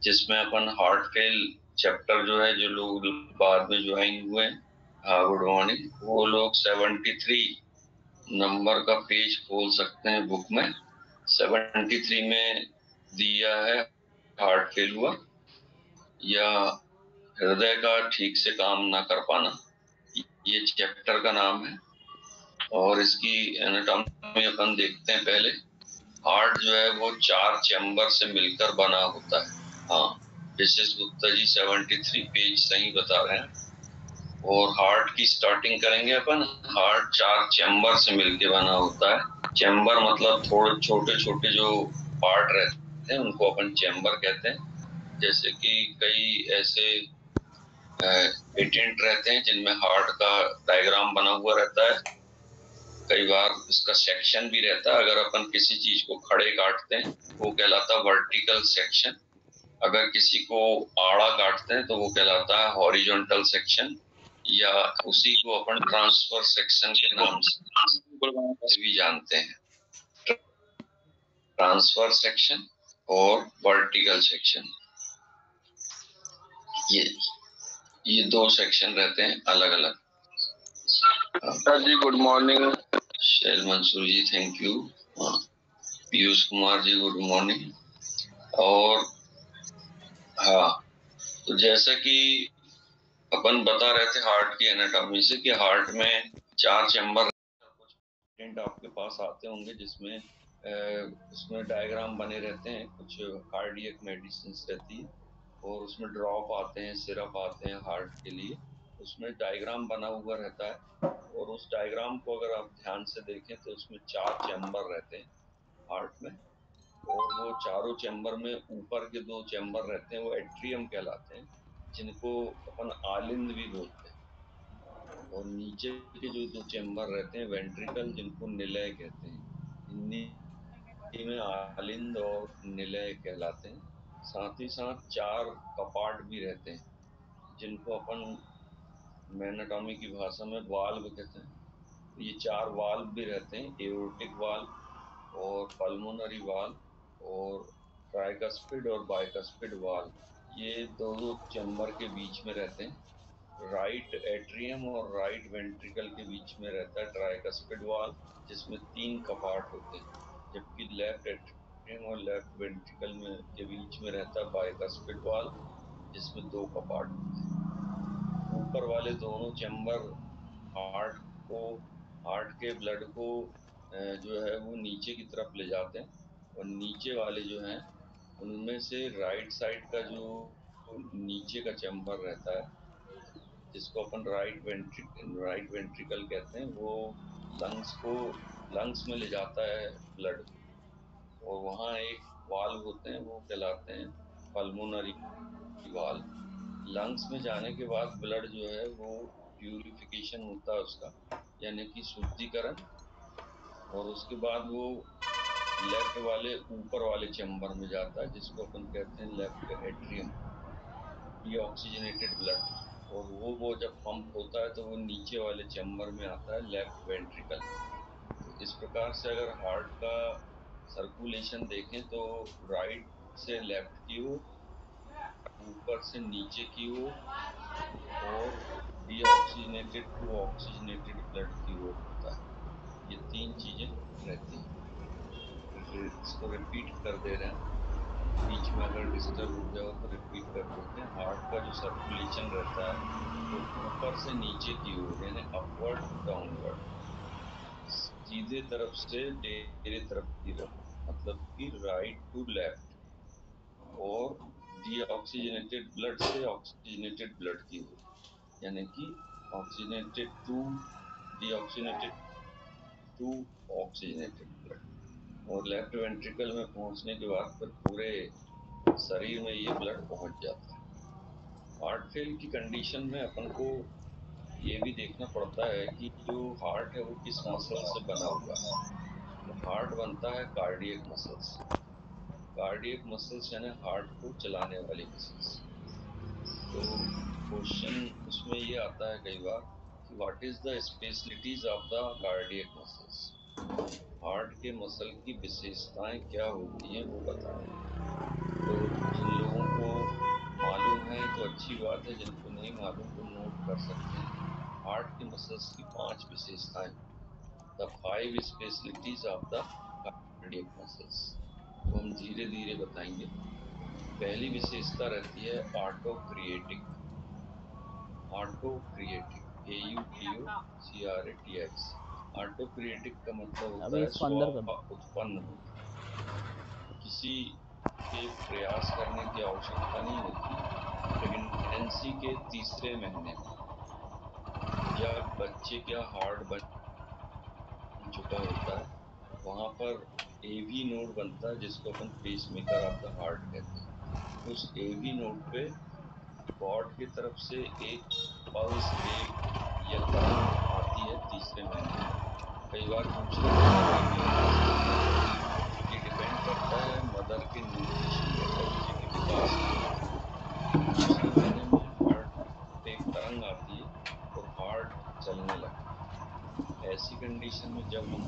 जिसमें अपन heart fail chapter जो है, जो लोग बाद में ज्वाइन हुए हैं, हाँ गुड मॉर्निंग, वो लोग 73 नंबर का पेज खोल सकते हैं बुक में। 73 में दिया है हार्ट फेल हुआ या हृदय का ठीक से काम ना कर पाना, ये चैप्टर का नाम है। और इसकी एनाटॉमी अपन देखते हैं पहले। हार्ट जो है वो 4 चैम्बर से मिलकर बना होता है। हाँ, मिसेस गुप्ता जी 73 पेज सही बता रहे हैं। और हार्ट की स्टार्टिंग करेंगे अपन। हार्ट 4 चैम्बर से मिलकर बना होता है। चैम्बर मतलब थोड़े छोटे छोटे जो पार्ट रहते हैं उनको अपन चैम्बर कहते हैं। जैसे कि कई ऐसे पेटेंट रहते हैं जिनमें हार्ट का डायग्राम बना हुआ रहता है। कई बार इसका सेक्शन भी रहता है। अगर अपन किसी चीज को खड़े काटते हैं वो कहलाता है वर्टिकल सेक्शन। अगर किसी को आड़ा काटते हैं तो वो कहलाता है हॉरिजॉन्टल सेक्शन, या उसी को अपन ट्रांसफर सेक्शन के नाम से भी जानते हैं। ट्रांसफर सेक्शन और वर्टिकल सेक्शन, ये ये दो सेक्शन रहते हैं अलग अलग। Sir ji good morning. Shail Mansoor ji thank you. Piyush Kumar ji good morning. और हाँ, तो जैसा कि अपन बता रहे थे हार्ट की एनाटॉमी से कि हार्ट में 4 चैम्बर, कुछ पेटेंट आपके पास आते होंगे जिसमें उसमें डायग्राम बने रहते हैं। कुछ कार्डियक मेडिसिन रहती है और उसमें ड्रॉप आते हैं, सिरप आते हैं हार्ट के लिए। उसमें डायग्राम बना हुआ रहता है और उस डायग्राम को अगर आप ध्यान से देखें तो उसमें 4 चैम्बर रहते हैं हार्ट में। और वो चारों चैम्बर में ऊपर के 2 चैम्बर रहते हैं वो एट्रियम कहलाते हैं, जिनको अपन आलिंद भी बोलते हैं। और नीचे के जो 2 चैम्बर रहते हैं वेंट्रिकल, जिनको निलय कहते हैं। हिंदी में आलिंद और निलय कहलाते हैं। साथ ही साथ 4 कपाट भी रहते हैं जिनको अपन एनाटॉमी की भाषा में वाल्व कहते हैं। ये 4 वाल्व भी रहते हैं, एओर्टिक वाल्व और पल्मोनरी वाल्व और ट्राइकस्पिड और बाइकस्पिड वाल्व। ये दोनों चैम्बर के बीच में रहते हैं। राइट एट्रियम और राइट वेंट्रिकल के बीच में रहता है ट्राइकस्पिड वाल्व, जिसमें 3 कपाट होते हैं। जबकि लेफ्ट एट्रियम और लेफ्ट वेंट्रिकल में के बीच में रहता है बाइकस्पिड वाल्व, जिसमें 2 कपाट होते हैं। ऊपर वाले दोनों चैम्बर हार्ट को, हार्ट के ब्लड को जो है वो नीचे की तरफ ले जाते हैं। और नीचे वाले जो हैं उनमें से राइट साइड का जो नीचे का चैम्बर रहता है, जिसको अपन राइट वेंट्रिकल कहते हैं, वो लंग्स को, लंग्स में ले जाता है ब्लड को। और वहाँ एक वाल्व होते हैं वो कहलाते हैं पल्मोनरी वाल्व। लंग्स में जाने के बाद ब्लड जो है वो प्यूरिफिकेशन होता है उसका, यानी कि शुद्धिकरण। और उसके बाद वो लेफ्ट वाले ऊपर वाले चैम्बर में जाता है, जिसको अपन कहते हैं लेफ्ट एट्रियम, डीऑक्सीजनेटेड ब्लड। और वो जब पंप होता है तो वो नीचे वाले चैम्बर में आता है, लेफ्ट वेंट्रिकल। तो इस प्रकार से अगर हार्ट का सर्कुलेशन देखें तो राइट से लेफ्ट की ओर, ऊपर से नीचे की ओर, और डीऑक्सीजनेटेड टू ऑक्सीजनेटेड ब्लड की ओर होता है। ये 3 चीजें रहती हैं। इसको रिपीट कर दे रहे हैं, बीच में अगर डिस्टर्ब हो गया हो तो रिपीट कर देते हैं। हार्ट का जो सर्कुलेशन रहता है वो ऊपर से नीचे की ओर, यानी अपवर्ड टू डाउनवर्ड, सीधे तरफ से टेढ़े तरफ की ओर, मतलब कि राइट टू लेफ्ट। और डीऑक्सीजनेटेड ब्लड से ऑक्सीजनेटेड ब्लड की ओर, यानी कि oxygenated to deoxygenated to oxygenated blood. और लेफ्ट वेंट्रिकल में पहुंचने के बाद फिर पूरे शरीर में ये ब्लड पहुंच जाता है। हार्ट फेल की कंडीशन में अपन को ये भी देखना पड़ता है कि जो हार्ट है वो किस मसल से बना हुआ है। तो हार्ट बनता है कार्डियक मसल्स। कार्डियक मसल्स यानी हार्ट को चलाने वाली मसल्स। तो क्वेश्चन उसमें ये आता है कई बार कि what is the specialities of the cardiac muscles, heart के मसल की विशेषताएं क्या होती हैं वो बताएं। तो जिन लोगों को बात है, जिनको नहीं मालूम वो नोट कर सकते हैं। हार्ट की मसल्स की 5 विशेषताएं, the 5 specialities of the cardiac muscles, वो हम धीरे धीरे बताएंगे। पहली विशेषता रहती है auto Creatic. Auto Creatic, AUTOCRATIC। Auto Creatic का मतलब अभी होता है इसको स्व अंदर कर। उत्पन्न होना। किसी के प्रयास करने की आवश्यकता नहीं होती। प्रेगनेंसी के तीसरे महीने में जब बच्चे का हार्ट बन चुका होता है, वहां पर एवी नोड बनता है, जिसको अपन पेसमेकर ऑफ द हार्ट कहते हैं। उस एवी नोड पे गॉड की तरफ से एक पल्स वेव या तरंग आती है तीसरे महीने में। कई बार पूछ रहे थे कभी भी आ सकती है। ये डिपेंड करता है मदर के न्यूट्रिशन और बच्चे के विकास के ऊपर। दूसरे महीने में हार्ट पे एक तरंग आती है और हार्ट चलने लगता है। ऐसी कंडीशन में जब हम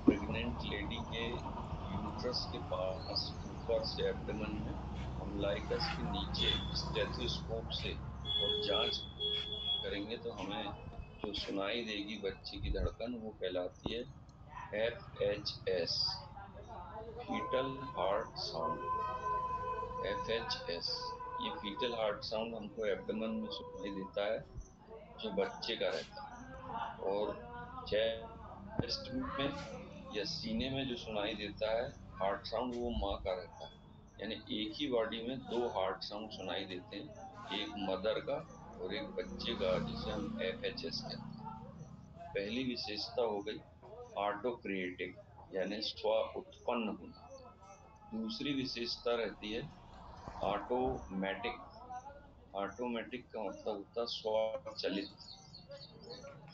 प्रेग्नेंट लेडी के यूट्रस के पास ऊपर से एब्डोमेन में अम्लाइकस के नीचे स्टेथोस्कोप से और जांच करेंगे तो हमें जो सुनाई देगी बच्चे की धड़कन, वो कहलाती है FHS, fetal heart sound. FHS, ये फीटल हार्ट साउंड हमको एब्डोमेन में सुनाई देता है जो बच्चे का रहता है। और चेस्ट में या सीने में जो सुनाई देता है हार्ट साउंड, वो माँ का रहता है। यानी एक ही बॉडी में दो हार्ट साउंड सुनाई देते हैं, एक मदर का और एक बच्चे का, जिसे हम FHS कहते हैं। पहली विशेषता हो गई ऑटो क्रिएटिक, यानी स्व उत्पन्न होना। दूसरी विशेषता रहती है ऑटोमेटिक। ऑटोमेटिक का मतलब होता है स्वचालित।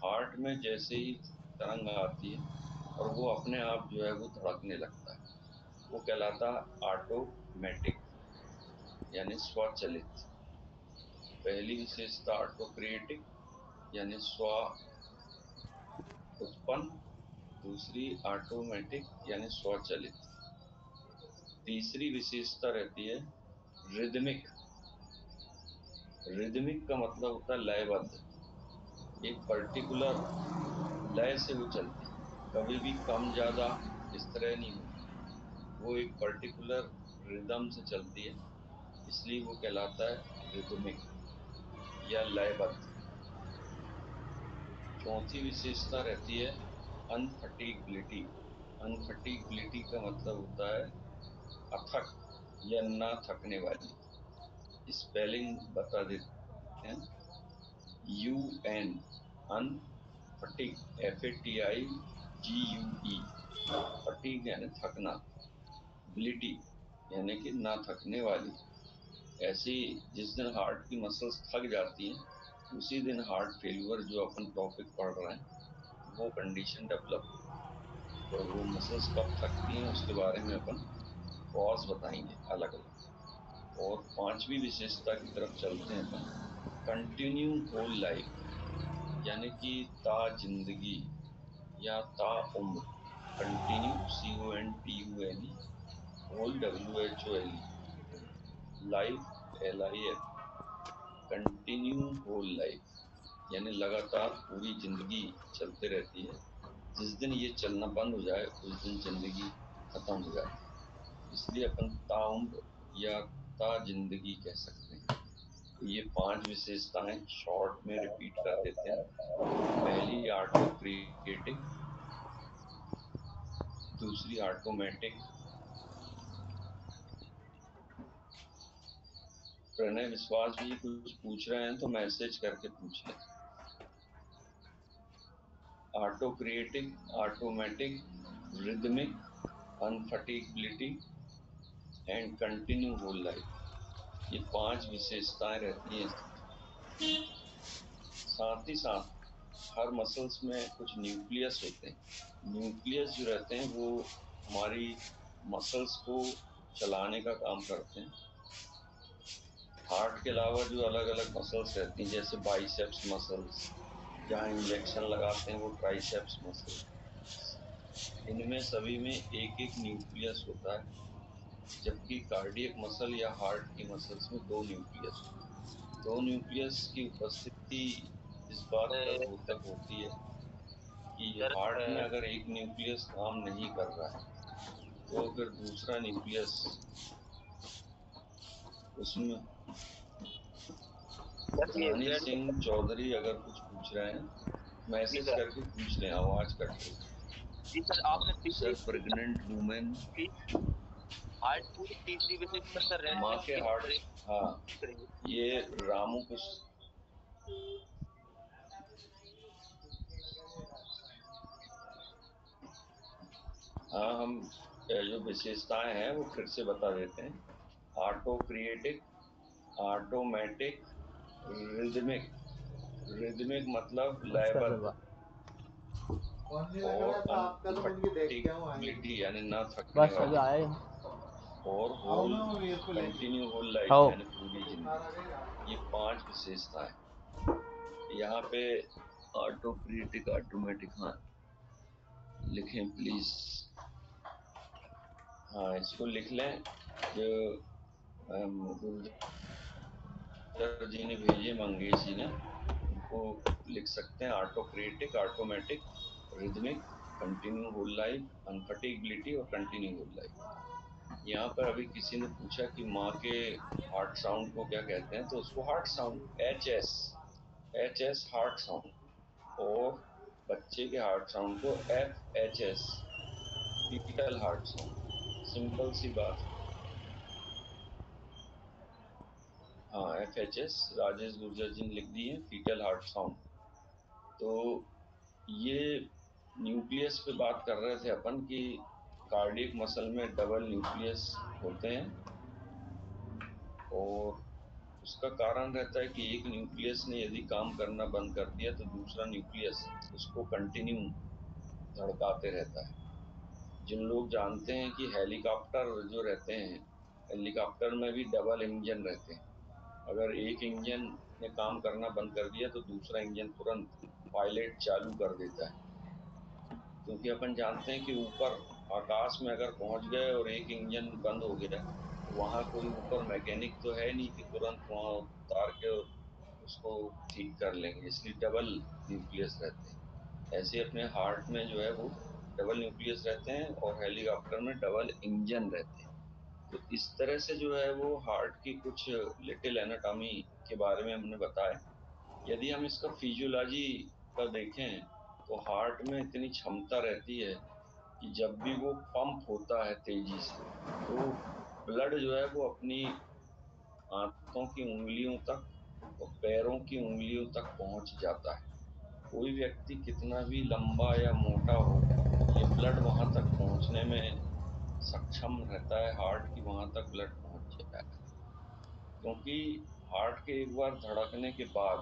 हार्ट में जैसे ही तरंग आती है और वो अपने आप जो है वो धड़कने लगता है, वो कहलाता है ऑटोमेटिक, यानी स्वचालित। पहली विशेषता ऑटो क्रिएटिक यानी स्व उत्पन्न, दूसरी ऑटोमेटिक यानी स्वचालित। तीसरी विशेषता रहती है रिदमिक। रिदमिक का मतलब होता है लयबद्ध। एक पर्टिकुलर लय से वो चलती है, कभी भी कम ज्यादा इस तरह नहीं होती। वो एक पर्टिकुलर रिदम से चलती है, इसलिए वो कहलाता है रिदमिक या लयबद्ध। चौथी विशेषता रहती है अनफटीगबिलिटी। अनफटीगबिलिटी का मतलब होता है अथक या ना थकने वाली। स्पेलिंग बता देते हैं। UN, अन फटीग, FATIGUE, फटीग यानी थकना, बिलिटी यानी कि ना थकने वाली। ऐसी जिस दिन हार्ट की मसल्स थक जाती हैं, उसी दिन हार्ट फेल्यूर जो अपन टॉपिक पढ़ रहे हैं वो कंडीशन डेवलप होती है। और वो मसल्स कब थकती हैं उसके बारे में अपन कॉज बताएंगे अलग अलग। और पांचवी विशेषता की तरफ चलते हैं अपन, कंटिन्यू होल लाइफ, यानी कि ता जिंदगी या ता उम्र। Continue, CONTUNE, whole WHOLE, life, LIF, continue whole life, यानी लगातार पूरी जिंदगी चलते रहती है। जिस दिन ये चलना बंद हो जाए उस दिन जिंदगी खत्म हो जाती है, इसलिए अपन ताउम्र या ता जिंदगी कह सकते हैं। तो ये 5 विशेषताएं शॉर्ट में रिपीट कर देते हैं। पहली ऑटो क्रिएटिक, दूसरी ऑटोमेटिक। प्रणय विश्वास भी कुछ पूछ रहे हैं तो मैसेज करके पूछ लें। Autocratic, automatic, rhythmic, unfatigability and continue whole life, ये 5 विशेषताएं रहती हैं। साथ ही साथ हर मसल्स में कुछ न्यूक्लियस होते हैं। न्यूक्लियस जो रहते हैं वो हमारी मसल्स को चलाने का काम करते हैं। हार्ट के अलावा जो अलग अलग मसल्स रहती हैं, जैसे बाइसेप्स मसल्स, जहाँ इंजेक्शन लगाते हैं वो ट्राइसेप्स मसल, इनमें सभी में एक एक न्यूक्लियस होता है, जबकि कार्डियक मसल या हार्ट की मसल्स में 2 न्यूक्लियस होते हैं। दो न्यूक्लियस की उपस्थिति इस बात का द्योतक होती है कि हार्ट में अगर एक न्यूक्लियस काम नहीं कर रहा है तो फिर दूसरा न्यूक्लियस उसमें। रानी सिंह चौधरी अगर कुछ पूछ रहे हैं मैसेज करके पूछ लें, आवाज कट रही है। जी सर, आपने सर प्रेग्नेंट वुमेन हार्ट पूरी तीसरी विजिट पर सर माँ के हार्ट, हाँ ये रामू कुछ, हाँ हम जो विशेषताएं हैं वो फिर से बता देते हैं। Autocratic, automatic, rhythmic. रिदमिक मतलब लयबद्ध, और अनफैटिगेबिलिटी यानी न थकने वाली, और होल कंटिन्यू होल लाइफ यानी पूरी जिंदगी। ये 5 विशेषताएं यहाँ पे। ऑटोक्रिएटिक, ऑटोमेटिक, हाँ लिखें प्लीज। हाँ इसको लिख लें जो गुर्जर जी ने भेजे, मंगेश जी ने, उनको लिख सकते हैं। Autocratic, automatic, rhythmic, continue whole life, unfatigability और कंटिन्यू होल लाइफ। यहाँ पर अभी किसी ने पूछा कि माँ के हार्ट साउंड को क्या कहते हैं, तो उसको heart sound, HS, HS heart sound, और बच्चे के हार्ट साउंड को FHS, fetal heart sound. Simple सी बात है। हाँ FHS राजेश गुर्जर जी ने लिख दी है, फीटल हार्ट साउंड। तो ये न्यूक्लियस पे बात कर रहे थे अपन कि कार्डियक मसल में डबल न्यूक्लियस होते हैं, और उसका कारण रहता है कि एक न्यूक्लियस ने यदि काम करना बंद कर दिया तो दूसरा न्यूक्लियस उसको कंटिन्यू धड़काते रहता है। जिन लोग जानते हैं कि हेलीकॉप्टर जो रहते हैं, हेलीकॉप्टर में भी डबल इंजन रहते हैं। अगर एक इंजन ने काम करना बंद कर दिया तो दूसरा इंजन तुरंत पायलट चालू कर देता है, क्योंकि अपन जानते हैं कि ऊपर आकाश में अगर पहुंच गए और एक इंजन बंद हो गया तो वहां कोई ऊपर मैकेनिक तो है नहीं कि तुरंत वहां उतार के उसको ठीक कर लेंगे, इसलिए डबल न्यूक्लियस रहते हैं। ऐसे अपने हार्ट में जो है वो डबल न्यूक्लियस रहते हैं, और हेलीकॉप्टर में डबल इंजन रहते हैं। तो इस तरह से जो है वो हार्ट की कुछ लिटिल एनाटॉमी के बारे में हमने बताया। यदि हम इसका फिजियोलॉजी का देखें तो हार्ट में इतनी क्षमता रहती है कि जब भी वो पंप होता है तेजी से तो ब्लड जो है वो अपनी हाथों की उंगलियों तक और पैरों की उंगलियों तक पहुंच जाता है। कोई व्यक्ति कितना भी लंबा या मोटा हो, ये ब्लड वहां तक पहुंचने में सक्षम रहता है, हार्ट की वहां तक ब्लड पहुंच जाता है। क्योंकि हार्ट के एक बार धड़कने के बाद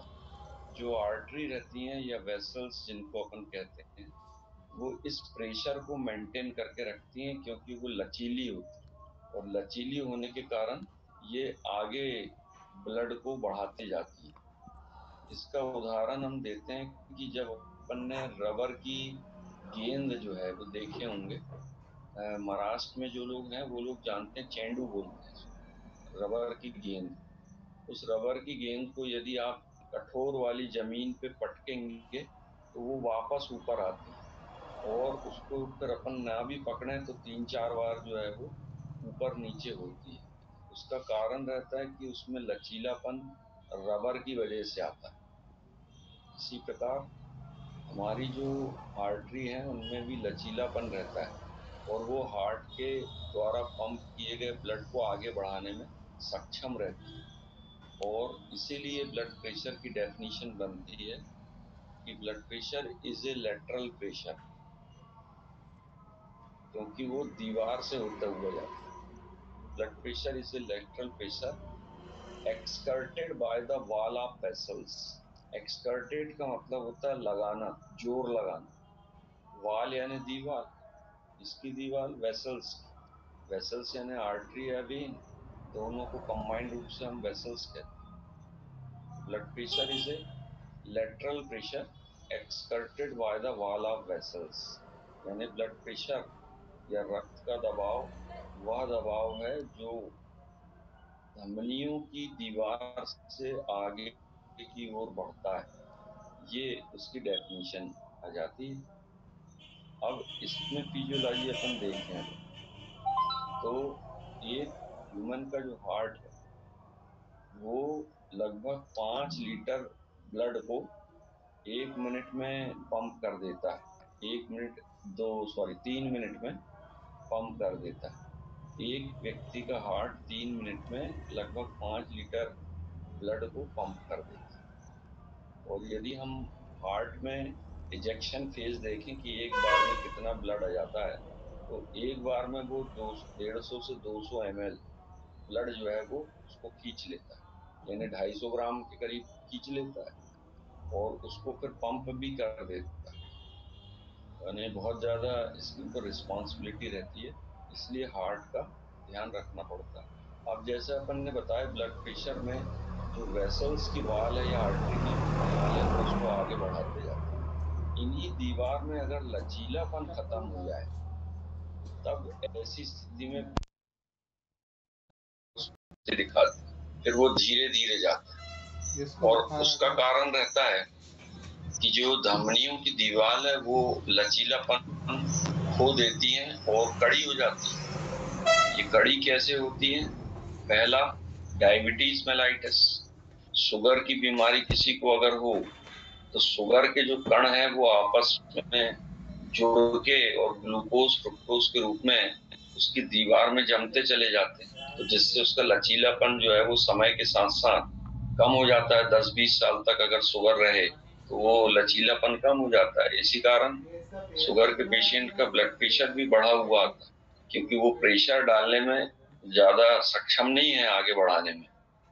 जो आर्टरी रहती हैं या वेसल्स जिनको अपन कहते हैं, वो इस प्रेशर को मेंटेन करके रखती हैं, क्योंकि वो लचीली होती है, और लचीली होने के कारण ये आगे ब्लड को बढ़ाती जाती है। इसका उदाहरण हम देते हैं कि जब अपन ने रबर की गेंद जो है वो देखे होंगे, महाराष्ट्र में जो लोग हैं वो लोग जानते हैं, चेंडू बोलते हैं रबर की गेंद। उस रबर की गेंद को यदि आप कठोर वाली जमीन पे पटकेंगे तो वो वापस ऊपर आती है, और उसको फिर अपन ना भी पकड़े तो 3-4 बार जो है वो ऊपर नीचे होती है। उसका कारण रहता है कि उसमें लचीलापन रबर की वजह से आता है। इसी प्रकार हमारी जो आर्टरी है उनमें भी लचीलापन रहता है, और वो हार्ट के द्वारा पंप किए गए ब्लड को आगे बढ़ाने में सक्षम रहती है। और इसीलिए ब्लड प्रेशर की डेफिनेशन बनती है कि blood pressure is a lateral pressure, क्योंकि वो दीवार से होता हुआ जाता है। Blood pressure is a lateral pressure exerted by the wall of vessels. Exerted का मतलब होता है लगाना, जोर लगाना। वॉल यानी दीवार, इसकी दीवार वेसल्स, वेसल्स यानी आर्टरी या वेन, दोनों को कंबाइंड रूप से हम वेसल्स कहते हैं। Blood pressure is a lateral pressure exerted by the wall of vessels, यानी ब्लड प्रेशर या रक्त का दबाव वह दबाव है जो धमनियों की दीवार से आगे की ओर बढ़ता है, ये उसकी डेफिनेशन आ जाती है। अब इसमें फिजियोलॉजी अपन देखें अगर, तो एक ह्यूमन का जो हार्ट है वो लगभग 5 लीटर ब्लड को 1 मिनट में पंप कर देता है। 1 मिनट, 3 मिनट में पंप कर देता है। एक व्यक्ति का हार्ट 3 मिनट में लगभग 5 लीटर ब्लड को पंप कर देता है। और यदि हम हार्ट में इजेक्शन फेज देखें कि एक बार में कितना ब्लड आ जाता है, तो एक बार में वो 150 से 200 ml ब्लड जो है वो उसको खींच लेता है, यानी 250 ग्राम के करीब खींच लेता है, और उसको फिर पंप भी कर देता है। यानी बहुत ज़्यादा इसके ऊपर रिस्पॉन्सिबिलिटी रहती है, इसलिए हार्ट का ध्यान रखना पड़ता है। अब जैसे अपन ने बताया, ब्लड प्रेशर में जो वेसल्स की वाल है या आर्टरी की वाल है वो उसको आगे बढ़ाते जाते हैं। इन्हीं दीवार में अगर लचीलापन खत्म हो जाए, तब ऐसी स्थिति में दिखाते, फिर वो धीरे धीरे जाता है। और उसका कारण रहता है कि जो धमनियों की दीवार है वो लचीलापन खो देती है और कड़ी हो जाती है। ये कड़ी कैसे होती है? पहला, डायबिटीज मेलाइटिस, शुगर की बीमारी किसी को अगर हो तो शुगर के जो कण हैं वो आपस में जोड़ के और ग्लूकोज फ्रुक्टोज के रूप में उसकी दीवार में जमते चले जाते हैं, तो जिससे उसका लचीलापन जो है वो समय के साथ साथ कम हो जाता है। 10-20 साल तक अगर शुगर रहे तो वो लचीलापन कम हो जाता है। इसी कारण शुगर के पेशेंट का ब्लड प्रेशर भी बढ़ा हुआ आता है, क्योंकि वो प्रेशर डालने में ज्यादा सक्षम नहीं है आगे बढ़ाने में,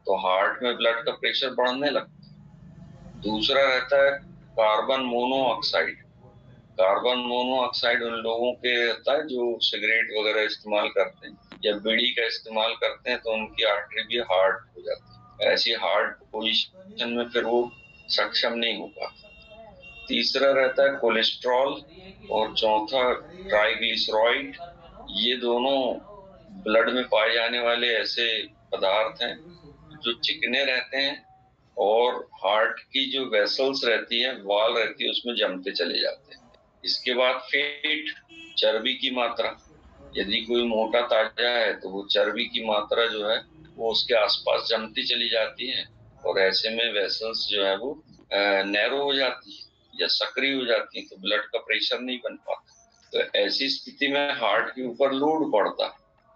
तो हार्ट में ब्लड का प्रेशर बढ़ने लगता है। दूसरा रहता है कार्बन मोनोऑक्साइड। कार्बन मोनोऑक्साइड उन लोगों के रहता है जो सिगरेट वगैरह इस्तेमाल करते हैं या बीड़ी का इस्तेमाल करते हैं, तो उनकी आर्टरी भी हार्ड हो जाती है। ऐसी हार्ड पोजीशन में फिर वो सक्षम नहीं हो पाता। तीसरा रहता है कोलेस्ट्रॉल, और चौथा ट्राइग्लिसराइड। ये दोनों ब्लड में पाए जाने वाले ऐसे पदार्थ हैं जो चिकने रहते हैं और हार्ट की जो वेसल्स रहती है, वाल रहती है, उसमें जमते चले जाते हैं। इसके बाद फैट, चर्बी की मात्रा। यदि कोई मोटा ताजा है तो वो चर्बी की मात्रा जो है वो उसके आसपास जमती चली जाती है, और ऐसे में वेसल्स जो है वो नैरो हो जाती है या सक्रिय हो जाती है, तो ब्लड का प्रेशर नहीं बन पाता। तो ऐसी स्थिति में हार्ट के ऊपर लोड पड़ता है,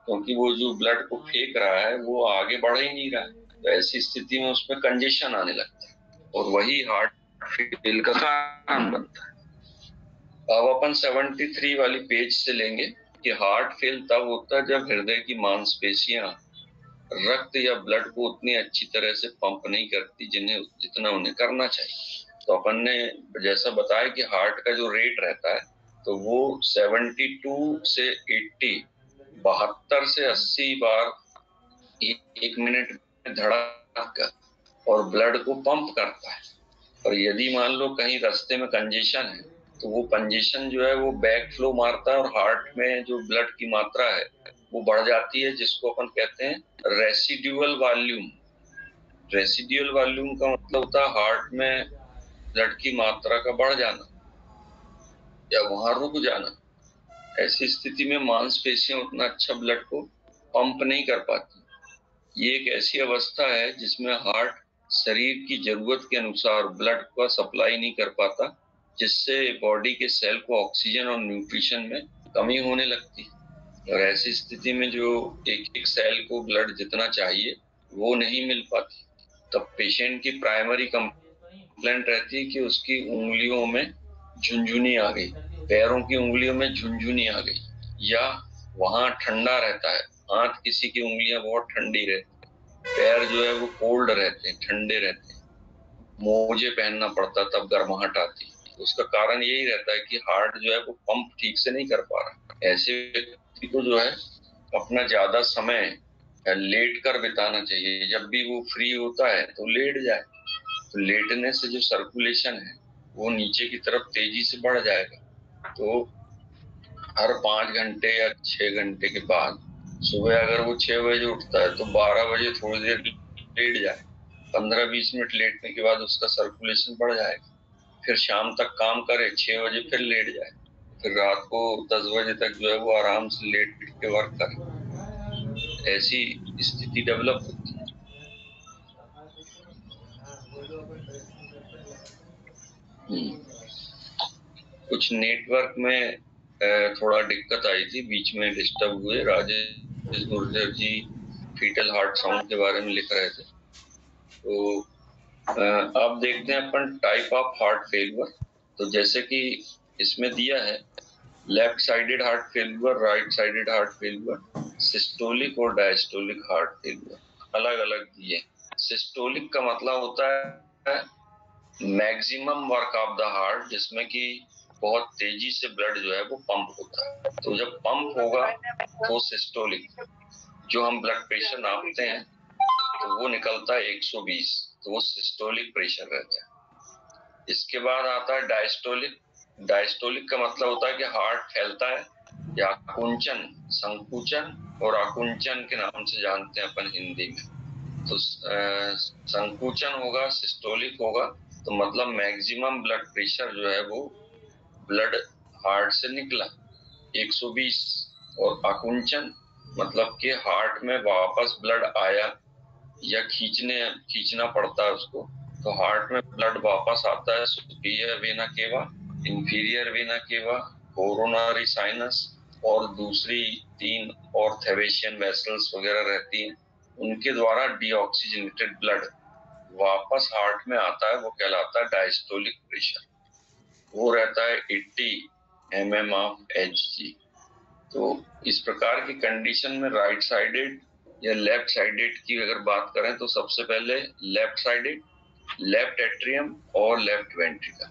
क्योंकि वो जो ब्लड को फेंक रहा है वो आगे बढ़ ही नहीं रहा है। तो ऐसी स्थिति में उसमें कंजेशन आने लगता है, और वही हार्ट फेल का कारण बनता है। अब अपन 73 वाली पेज से लेंगे कि हार्ट फेल तब होता है जब हृदय की मांसपेशियां रक्त या ब्लड को उतनी अच्छी तरह से पंप नहीं करती जितना उन्हें करना चाहिए। तो अपन ने जैसा बताया कि हार्ट का जो रेट रहता है तो वो 72 से 80, 72 से 80 बार एक मिनट में धड़क कर और ब्लड को पंप करता है। और यदि मान लो कहीं रास्ते में कंजेशन है तो वो कंजेशन जो है वो बैक फ्लो मारता है और हार्ट में जो ब्लड की मात्रा है वो बढ़ जाती है, जिसको अपन कहते हैं रेसिड्यूअल वॉल्यूम। रेसिड्यूअल वॉल्यूम का मतलब होता है हार्ट में ब्लड की मात्रा का बढ़ जाना या वहां रुक जाना। ऐसी स्थिति में मांसपेशियां उतना अच्छा ब्लड को पंप नहीं कर पाती। ये एक ऐसी अवस्था है जिसमें हार्ट शरीर की जरूरत के अनुसार ब्लड का सप्लाई नहीं कर पाता, जिससे बॉडी के सेल को ऑक्सीजन और न्यूट्रिशन में कमी होने लगती है। और ऐसी स्थिति में जो एक एक सेल को ब्लड जितना चाहिए वो नहीं मिल पाती। तब पेशेंट की प्राइमरी कंप्लेंट रहती है कि उसकी उंगलियों में झुनझुनी आ गई, पैरों की उंगलियों में झुनझुनी आ गई, या वहां ठंडा रहता है। हाथ किसी की उंगलियां बहुत ठंडी रहती, पैर जो है वो कोल्ड रहते हैं, ठंडे रहते हैं, मोजे पहनना पड़ता तब गर्माहट आती। उसका कारण यही रहता है कि हार्ट जो है वो पंप ठीक से नहीं कर पा रहा। ऐसे व्यक्ति को जो है अपना ज्यादा समय लेट कर बिताना चाहिए। जब भी वो फ्री होता है तो लेट जाए, तो लेटने से जो सर्कुलेशन है वो नीचे की तरफ तेजी से बढ़ जाएगा। तो हर 5 घंटे या 6 घंटे के बाद सुबह अगर वो 6 बजे उठता है तो 12 बजे थोड़ी देर लेट जाए, 15-20 मिनट लेटने के बाद उसका सर्कुलेशन बढ़ जाएगा। फिर शाम तक काम करे, 6 बजे फिर लेट जाए, फिर रात को 10 बजे तक जो है वो आराम से लेट के वर्क करे। ऐसी स्थिति डेवलप होती है। कुछ नेटवर्क में थोड़ा दिक्कत आई थी, बीच में डिस्टर्ब हुए। राजेश गुर्जर जी फीटल हार्ट साउंड के बारे में लिख रहे थे। तो अब देखते हैं अपन टाइप ऑफ हार्ट फेलियर। तो जैसे कि इसमें दिया है left sided heart failure, right sided heart failure, systolic और डायस्टोलिक हार्ट फेलियर, अलग अलग दिए। सिस्टोलिक का मतलब होता है maximum work of the heart, जिसमें कि बहुत तेजी से ब्लड जो है वो पंप होता है। तो जब पंप होगा तो सिस्टोलिक, जो हम ब्लड प्रेशर नापते हैं तो वो निकलता है 120, तो वो सिस्टोलिक प्रेशर रहता है। इसके बाद आता है डायस्टोलिक। डायस्टोलिक का मतलब होता है कि हार्ट फैलता है, या आकुंचन, संकुचन और आकुंचन के नाम से जानते हैं अपन हिंदी में। तो संकुचन होगा, सिस्टोलिक होगा, तो मतलब मैक्सिमम ब्लड प्रेशर जो है वो ब्लड हार्ट से निकला 120, और आकुंचन मतलब कि हार्ट में वापस ब्लड आया या खींचना पड़ता है उसको, तो हार्ट में ब्लड वापस आता है superior vena cava, inferior vena cava, coronary sinus और दूसरी 3 और थेवेशियन वेसल्स वगैरह रहती हैं, उनके द्वारा डीऑक्सीजनेटेड ब्लड वापस हार्ट में आता है। वो कहलाता है डायस्टोलिक प्रेशर। वो रहता है 80 mm ऑफ Hg। तो इस प्रकार की कंडीशन में राइट साइडेड या लेफ्ट साइडेड की अगर बात करें तो सबसे पहले लेफ्ट साइडेड, लेफ्ट एट्रियम और लेफ्ट वेंट्रिकल,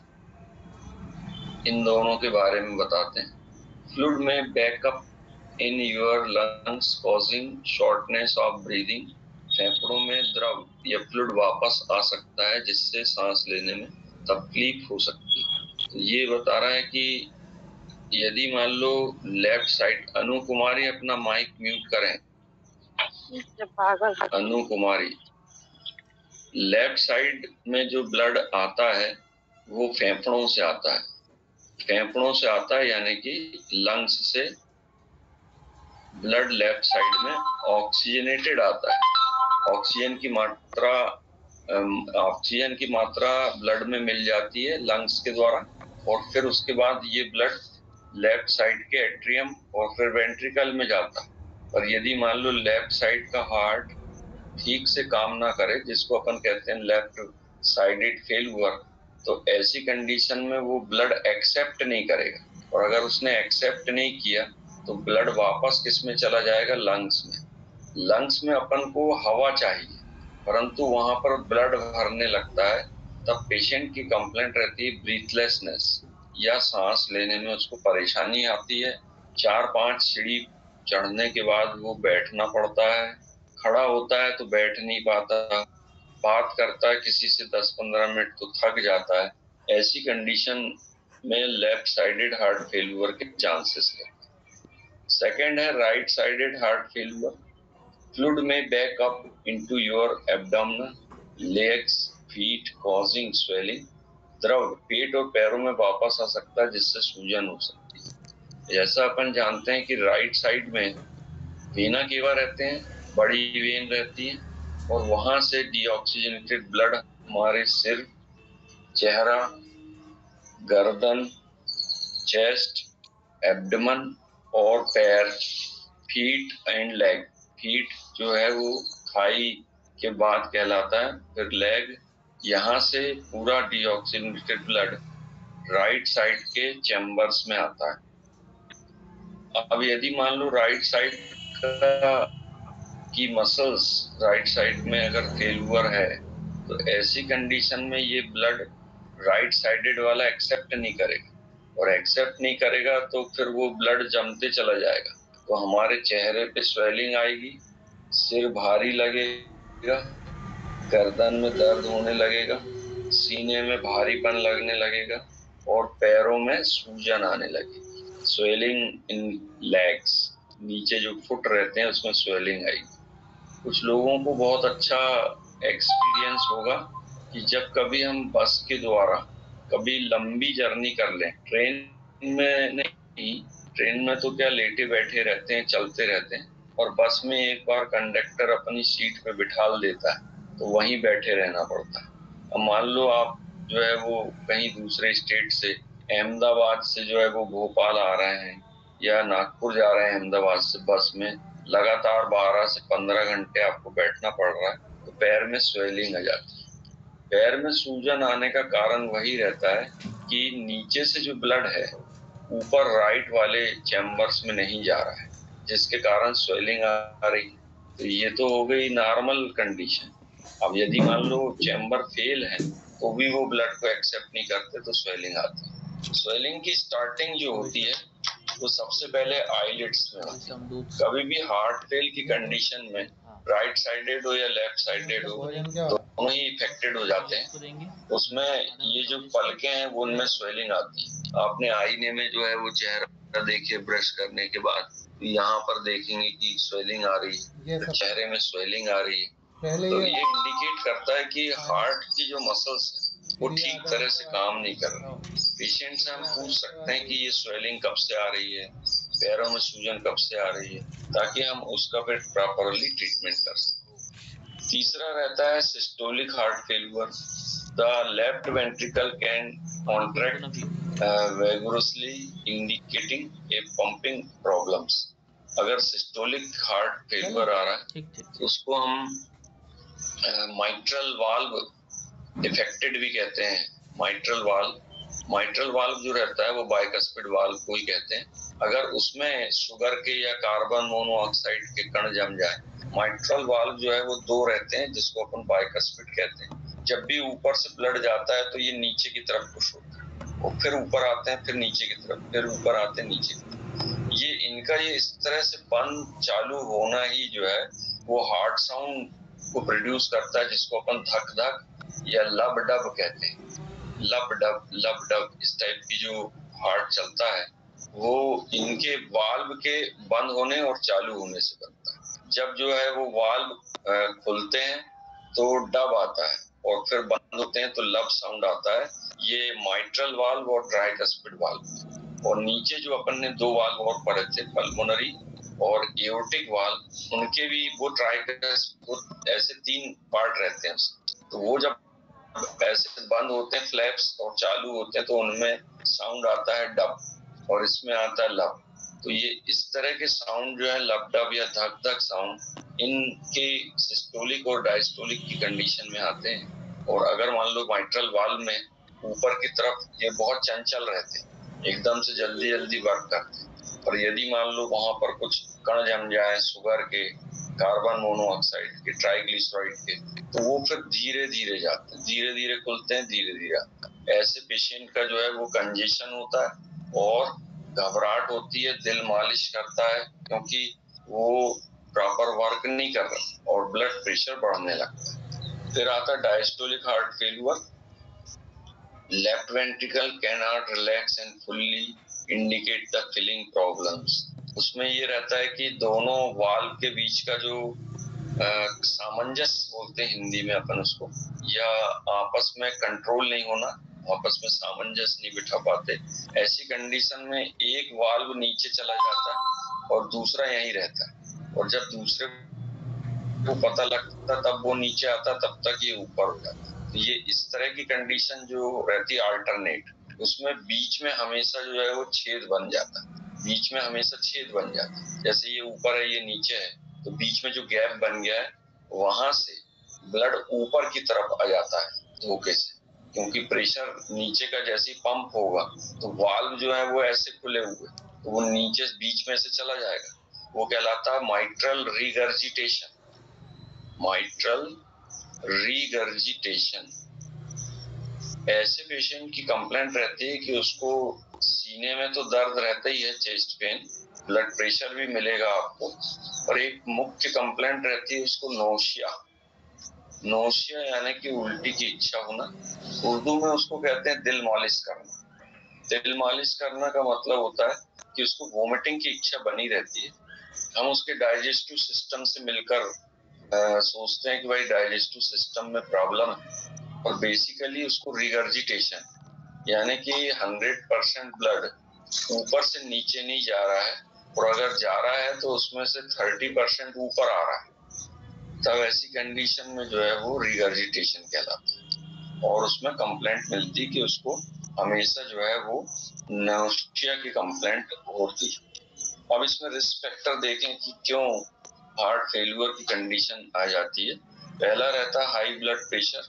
इन दोनों के बारे में बताते हैं। फ्लूइड में backup in your lungs causing shortness of breathing. फेफड़ों में द्रव या फ्लूइड वापस आ सकता है जिससे सांस लेने में तकलीफ हो सकती है। तो ये बता रहा है कि यदि मान लो लेफ्ट साइड, अनु कुमारी अपना माइक म्यूट करें। अनु कुमारी, लेफ्ट साइड में जो ब्लड आता है वो फेफड़ों से आता है। फेफड़ों से आता है यानी कि लंग्स से ब्लड लेफ्ट साइड में ऑक्सीजनेटेड आता है। ऑक्सीजन की मात्रा ब्लड में मिल जाती है लंग्स के द्वारा, और फिर उसके बाद ये ब्लड लेफ्ट साइड के एट्रियम और फिर वेंट्रिकल में जाता है। और यदि मान लो लेफ्ट साइड का हार्ट ठीक से काम ना करे, जिसको अपन कहते हैं लेफ्ट साइडेड फेलियर, तो ऐसी कंडीशन में वो ब्लड एक्सेप्ट नहीं करेगा, और अगर उसने एक्सेप्ट नहीं किया तो ब्लड वापस किस में चला जाएगा, लंग्स में। लंग्स में अपन को हवा चाहिए, परंतु वहां पर ब्लड भरने लगता है, तब पेशेंट की कंप्लेंट रहती है ब्रीथलेसनेस, या सांस लेने में उसको परेशानी आती है। 4-5 सीढ़ी चढ़ने के बाद वो बैठना पड़ता है, खड़ा होता है तो बैठ नहीं पाता, बात करता है किसी से 10-15 मिनट तो थक जाता है। ऐसी कंडीशन में लेफ्ट साइडेड हार्ट फेलियर के चांसेस है। सेकेंड है right sided heart failure. Fluid में back up into your abdomen, legs, feet causing swelling. द्रव पेट और पैरों में वापस आ सकता है जिससे सूजन हो सकती है। जैसा अपन जानते हैं कि राइट साइड में वेना केवा रहते हैं, बड़ी वेन रहती है, और वहां से डीऑक्सीजनेटेड ब्लड हमारे सिर, चेहरा, गर्दन, चेस्ट, एब्डोमेन और पैर, फीट एंड लेग। फीट जो है वो थाई के बाद कहलाता है, फिर लेग, यहाँ से पूरा डीऑक्सीजनेटेड ब्लड राइट साइड के चैम्बर्स में आता है। अब यदि मान लो राइट साइड की मसल्स राइट साइड में अगर फेलियर है, तो ऐसी कंडीशन में ये ब्लड राइट साइडेड वाला एक्सेप्ट नहीं करेगा, और एक्सेप्ट नहीं करेगा तो फिर वो ब्लड जमते चला जाएगा, तो हमारे चेहरे पे स्वेलिंग आएगी, सिर भारी लगेगा, गर्दन में दर्द होने लगेगा, सीने में भारीपन लगने लगेगा, और पैरों में सूजन आने लगेगी। स्वेलिंग इन लेग्स, नीचे जो फुट रहते हैं उसमें स्वेलिंग आई। कुछ लोगों को बहुत अच्छा एक्सपीरियंस होगा कि जब कभी हम बस के द्वारा कभी लंबी जर्नी कर लें, ट्रेन में नहीं, ट्रेन में तो क्या लेटे बैठे रहते हैं, चलते रहते हैं, और बस में एक बार कंडक्टर अपनी सीट पे बिठा देता है तो वहीं बैठे रहना पड़ता है। अब मान लो आप जो है वो कहीं दूसरे स्टेट से, अहमदाबाद से जो है वो भोपाल आ रहे हैं या नागपुर जा रहे हैं अहमदाबाद से बस में, लगातार 12 से 15 घंटे आपको बैठना पड़ रहा है, तो पैर में स्वेलिंग आ जाती है। पैर में सूजन आने का कारण वही रहता है कि नीचे से जो ब्लड है ऊपर राइट वाले चैम्बर्स में नहीं जा रहा है, जिसके कारण स्वेलिंग आ रही है। तो ये तो हो गई नॉर्मल कंडीशन। अब यदि मान लो चैम्बर फेल है तो भी वो ब्लड को एक्सेप्ट नहीं करते तो स्वेलिंग आती है। स्वेलिंग की स्टार्टिंग जो होती है वो सबसे पहले आईलिड्स में होती है। कभी भी हार्ट फेल की कंडीशन में राइट साइडेड हो या लेफ्ट साइडेड हो, दोनों ही इफेक्टेड हो जाते हैं। उसमें ये जो पलकें हैं वो उनमें स्वेलिंग आती है। आपने आईने में जो है वो चेहरा देखिए ब्रश करने के बाद, यहाँ पर देखेंगे कि स्वेलिंग आ रही है, तो चेहरे में स्वेलिंग आ रही है, तो ये इंडिकेट करता है कि हार्ट की जो मसल्स है वो ठीक तरह से काम नहीं कर रही। पेशेंट से हम पूछ सकते हैं कि ये स्वेलिंग कब से आ रही है, पैरों में सूजन कब से आ रही है, ताकि हम उसका फिर प्रॉपरली ट्रीटमेंट कर सकें। तीसरा रहता है systolic heart failure. The left ventricle can contract vigorously indicating a pumping problems। अगर सिस्टोलिक हार्ट फेल्यूर आ रहा है तो उसको हम माइट्रल वाल्व डिफेक्टेड भी कहते हैं। माइट्रल वाल्व जो रहता है वो बाइकस्पिड वाल्व को ही कहते हैं। अगर उसमें शुगर के या कार्बन मोनोऑक्साइड के कण जम जाए, माइट्रल वाल्व जो है वो दो रहते हैं जिसको अपन बाइकस्पिड कहते हैं। जब भी ऊपर से ब्लड जाता है तो ये नीचे की तरफ पुश होता है और फिर ऊपर आते हैं, फिर नीचे की तरफ, फिर ऊपर आते हैं नीचे की तरफ। ये इनका ये इस तरह से बंद चालू होना ही जो है वो हार्ट साउंड को प्रोड्यूस करता है, जिसको अपन धक धक या लब डब कहते हैं। लब डब इस टाइप की जो हार्ट चलता है वो इनके वाल्व के बंद होने और चालू होने से बनता है। जब जो है वो वाल्व खुलते हैं तो डब आता है और फिर बंद होते हैं तो लब साउंड आता है। ये माइट्रल वाल्व और ट्राइकस्पिड वाल्व। और नीचे जो अपन ने दो वाल्व और पढ़े थे, पल्मोनरी और एओर्टिक वाल्व, उनके भी वो ट्राइकस्पिड, ऐसे तीन पार्ट रहते हैं। तो वो जब ऐसे बंद होते हैं फ्लैप्स और चालू होते हैं तो उनमें साउंड आता है डब और इसमें आता है लब। तो ये इस तरह के साउंड जो है लब डब या धक धक साउंड इनके सिस्टोलिक और डायस्टोलिक की कंडीशन में आते हैं। और अगर मान लो माइट्रल वाल्व में ऊपर की तरफ ये बहुत चंचल रहते हैं, एकदम से जल्दी जल्दी वर्क करते हैं, और यदि मान लो वहां पर कुछ कण जम जाए शुगर के, कार्बन मोनोऑक्साइड के, ट्राइग्लिसराइड के, तो वो फिर धीरे धीरे जाते हैं, धीरे धीरे खुलते हैं, धीरे धीरे आते हैं। ऐसे पेशेंट का जो है वो कंजेशन होता है और घबराहट होती है, दिल मालिश करता है क्योंकि वो प्रॉपर वर्क नहीं कर रहा और ब्लड प्रेशर बढ़ने लगता है। फिर आता है diastolic heart failure. Left ventricle cannot relax and fully indicate the filling problems. उसमें ये रहता है कि दोनों वाल्व के बीच का जो सामंजस्य बोलते हैं हिंदी में अपन उसको, या आपस में कंट्रोल नहीं होना, आपस में सामंजस्य नहीं बिठा पाते। ऐसी कंडीशन में एक वाल्व नीचे चला जाता है और दूसरा यहीं रहता है, और जब दूसरे को पता लगता तब वो नीचे आता, तब तक ये ऊपर हो जाता। तो ये इस तरह की कंडीशन जो रहती है अल्टरनेट, उसमें बीच में हमेशा जो है वो छेद बन जाता, बीच में हमेशा छेद बन जाता। जैसे ये ऊपर है, ये नीचे है, तो बीच में जो गैप बन गया है वहां से ब्लड ऊपर की तरफ आ जाता है धोखे से, क्योंकि प्रेशर नीचे का जैसे पंप होगा तो वाल्व जो है वो ऐसे खुले हुए तो वो नीचे बीच में से चला जाएगा। वो कहलाता है माइट्रल रीगर्जिटेशन। Mitral regurgitation. ऐसे पेशेंट की कंप्लेंट रहती है कि उसको सीने में तो दर्द रहता ही है, चेस्ट पेन, ब्लड प्रेशर भी मिलेगा आपको, और एक मुख्य कंप्लेंट रहती है उसको नोशिया। नोशिया यानी कि उल्टी की इच्छा होना। उर्दू में उसको कहते हैं दिल मालिश करना। दिल मालिश करना का मतलब होता है कि उसको वोमिटिंग की इच्छा बनी रहती है हम उसके डाइजेस्टिव सिस्टम से मिलकर सोचते हैं कि भाई डाइजेस्टिव सिस्टम में प्रॉब्लम है, और बेसिकली उसको रिगर्जिटेशन, यानी कि 100% ब्लड ऊपर से नीचे नहीं जा रहा है, और अगर जा रहा है तो उसमें से 30% ऊपर आ रहा है, तब ऐसी कंडीशन में जो है वो रिगर्जिटेशन कहलाता है, और उसमें कंप्लेंट मिलती कि उसको हमेशा जो है वो नौसिया की कंप्लेंट होती। अब इसमें रिस्क फैक्टर देखें कि क्यों हार्ट फेल्यूर की कंडीशन आ जाती है। पहला रहता है हाई ब्लड प्रेशर।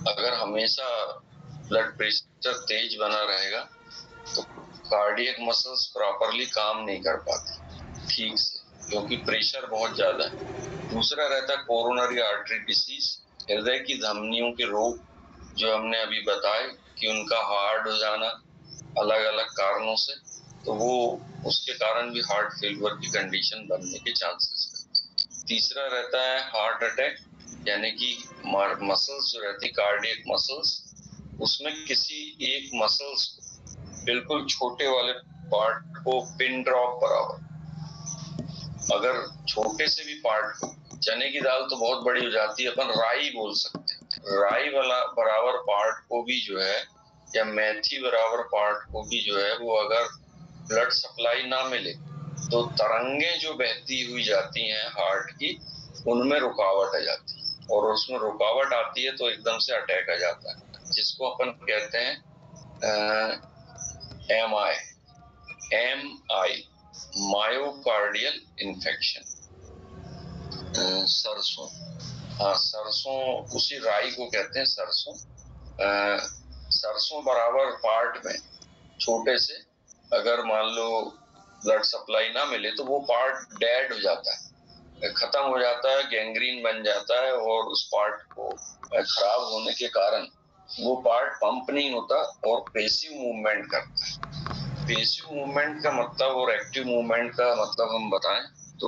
अगर हमेशा ब्लड प्रेशर तेज बना रहेगा तो कार्डियक मसल्स प्रॉपरली काम नहीं कर पाती ठीक से, क्योंकि प्रेशर बहुत ज्यादा है। दूसरा रहता है कोरोनरी आर्टरी डिसीज, हृदय की धमनियों के रोग, जो हमने अभी बताए कि उनका हार्ड हो जाना अलग अलग कारणों से, तो वो उसके कारण भी हार्ट फेल्यूर की कंडीशन बनने के चांसेस रहते हैं। तीसरा रहता है हार्ट अटैक, यानी कि मसल्स जो रहती कार्डियक मसल्स, उसमें किसी एक मसल्स बिल्कुल छोटे वाले पार्ट को पिन ड्रॉप बराबर, अगर छोटे से भी पार्ट को, चने की दाल तो बहुत बड़ी हो जाती है, अपन राई बोल सकते हैं, राई वाला बराबर पार्ट को भी जो है, या मेथी बराबर पार्ट को भी जो है वो अगर ब्लड सप्लाई ना मिले तो तरंगे जो बहती हुई जाती हैं हार्ट की, उनमें रुकावट आ जाती है, और उसमें रुकावट आती है तो एकदम से अटैक आ जाता है, जिसको अपन कहते हैं MI मायोकार्डियल इन्फेक्शन। सरसों, हाँ सरसों, उसी राई को कहते हैं सरसों। सरसों बराबर पार्ट में छोटे से अगर मान लो ब्लड सप्लाई ना मिले तो वो पार्ट डेड हो जाता है, खत्म हो जाता है, गैंग्रीन बन जाता है, और उस पार्ट को खराब होने के कारण वो पार्ट पंप नहीं होता और पेसिव मूवमेंट करता है। पेसिव मूवमेंट का मतलब और एक्टिव मूवमेंट का मतलब हम बताएं तो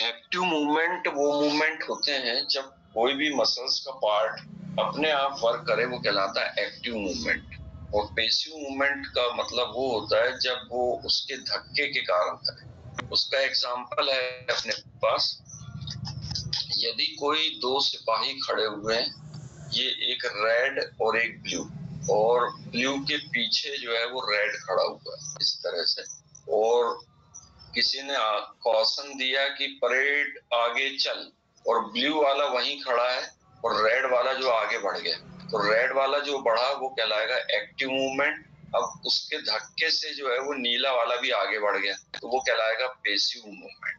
एक्टिव मूवमेंट वो मूवमेंट होते हैं जब कोई भी मसल्स का पार्ट अपने आप वर्क करे, वो कहलाता है एक्टिव मूवमेंट। और पेसिव मूवमेंट का मतलब वो होता है जब वो उसके धक्के के कारण करे। उसका एग्जांपल है अपने पास, यदि कोई दो सिपाही खड़े हुए हैं, ये एक रेड और एक ब्लू, और ब्लू के पीछे जो है वो रेड खड़ा हुआ है इस तरह से, और किसी ने कॉशन दिया कि परेड आगे चल, और ब्लू वाला वहीं खड़ा है और रेड वाला जो आगे बढ़ गया, तो रेड वाला जो बढ़ा वो कहलाएगा एक्टिव मूवमेंट। अब उसके धक्के से जो है वो नीला वाला भी आगे बढ़ गया, तो वो कहलाएगा पेसिव मूवमेंट।